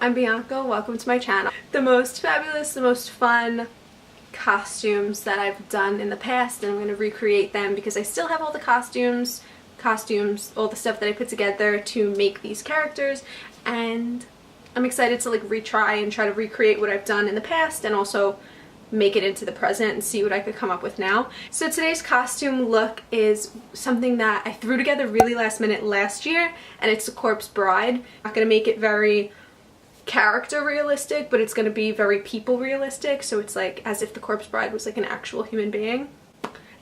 I'm Bianca. Welcome to my channel. The most fabulous, the most fun costumes that I've done in the past, and I'm going to recreate them because I still have all the costumes, all the stuff that I put together to make these characters, and I'm excited to like retry and try to recreate what I've done in the past and also make it into the present and see what I could come up with now. So today's costume look is something that I threw together really last minute last year, and it's a corpse bride. I'm not going to make it very character realistic, but it's going to be very people realistic, so it's like as if the corpse bride was like an actual human being.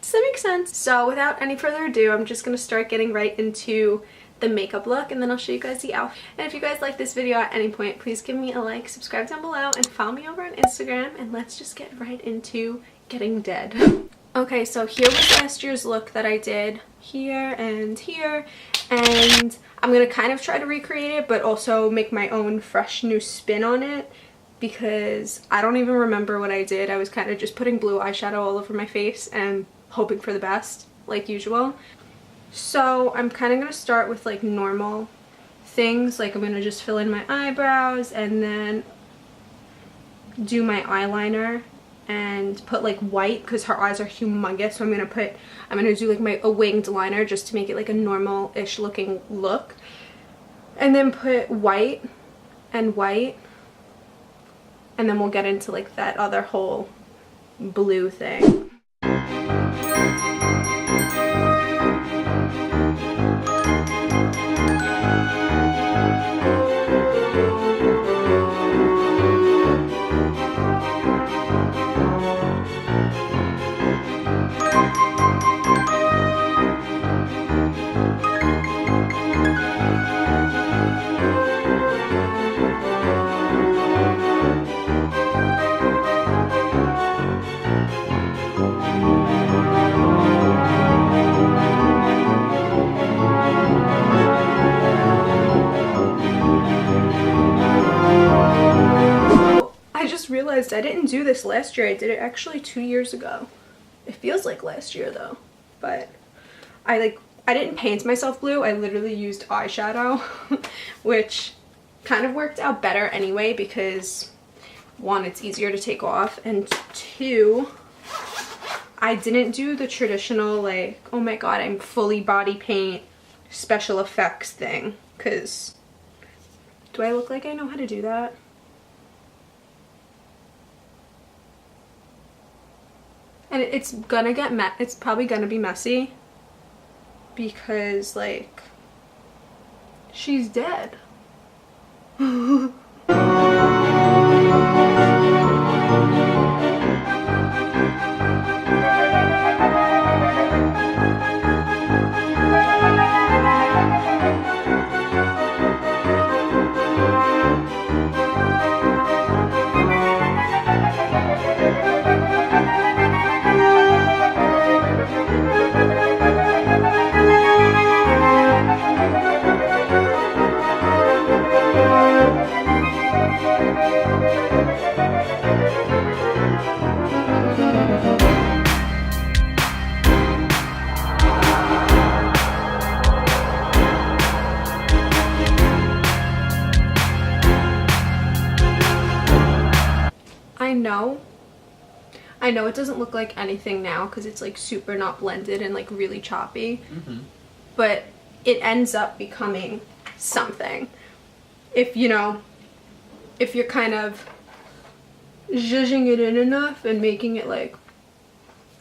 Does that make sense? So without any further ado, I'm just going to start getting right into the makeup look, and then I'll show you guys the outfit. And if you guys like this video at any point, please give me a like, subscribe down below, and follow me over on Instagram, and let's just get right into getting dead. Okay, so here was last year's look that I did here, and I'm gonna kind of try to recreate it, but also make my own fresh new spin on it because I don't even remember what I did. I was kind of just putting blue eyeshadow all over my face and hoping for the best, like usual. So I'm kind of going to start with like normal things, like I'm going to just fill in my eyebrows and then do my eyeliner and put like white because her eyes are humongous, so I'm going to do like a winged liner just to make it like a normal-ish looking look, and then put white, and then we'll get into like that other whole blue thing. Realized I didn't do this last year. I did it actually 2 years ago. It feels like last year though, but I didn't paint myself blue. I literally used eyeshadow which kind of worked out better anyway because one, it's easier to take off, and two, I didn't do the traditional like, oh my god, I'm fully body paint special effects thing, because do I look like I know how to do that? And it's probably gonna be messy because like she's dead. I know it doesn't look like anything now because it's like super not blended and like really choppy, but it ends up becoming something if you're kind of zhuzhing it in enough and making it like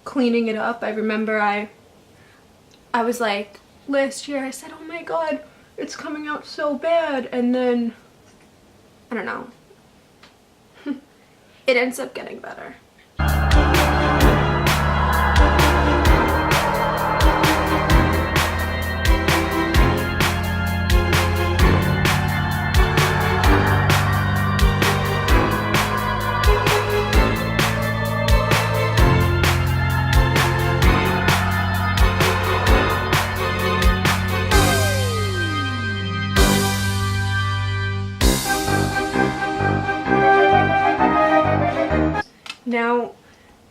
cleaning it up. I remember I was like last year I said, oh my god, it's coming out so bad, and then I don't know, it ends up getting better. Now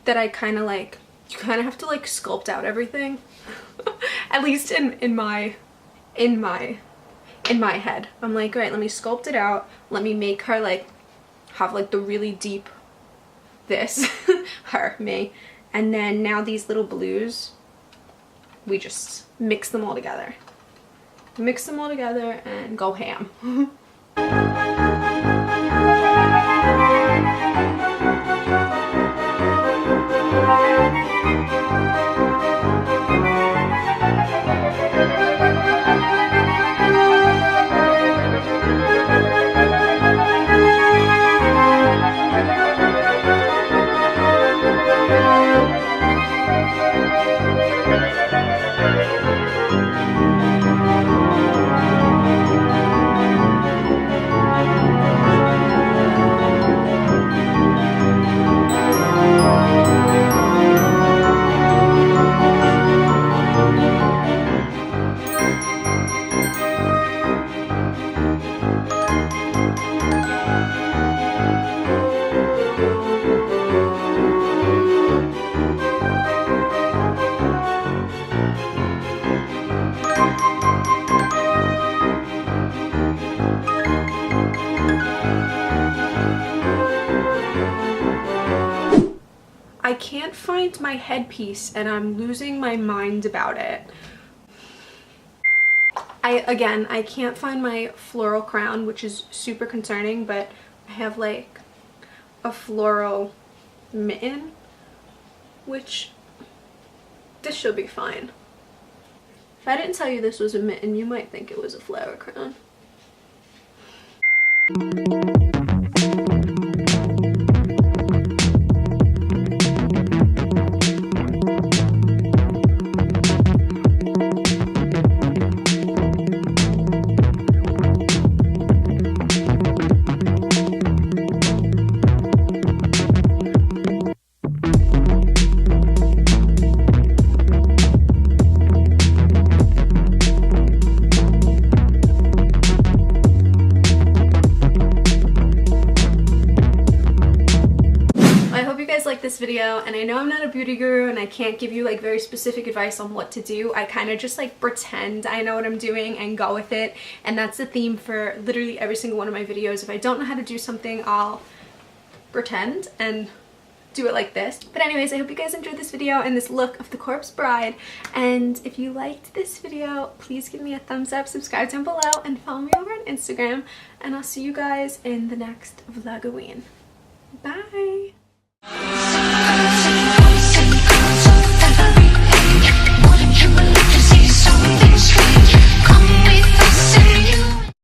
that I kind of like, you kind of have to like sculpt out everything at least in my in my head. I'm like, all right, let me sculpt it out. Let me make her like have like the really deep this, me. And then now these little blues, we just mix them all together. Mix them all together and go ham. I can't find my headpiece and I'm losing my mind about it. I can't find my floral crown, which is super concerning, but I have like a floral mitten, which this should be fine. If I didn't tell you this was a mitten, you might think it was a flower crown. Like this video, and I know I'm not a beauty guru and I can't give you like very specific advice on what to do. I kind of just like pretend I know what I'm doing and go with it, and that's the theme for literally every single one of my videos. If I don't know how to do something, I'll pretend and do it like this. But anyways, I hope you guys enjoyed this video and this look of the corpse bride, and if you liked this video, please give me a thumbs up, subscribe down below, and follow me over on Instagram, and I'll see you guys in the next Vlogoween. Bye!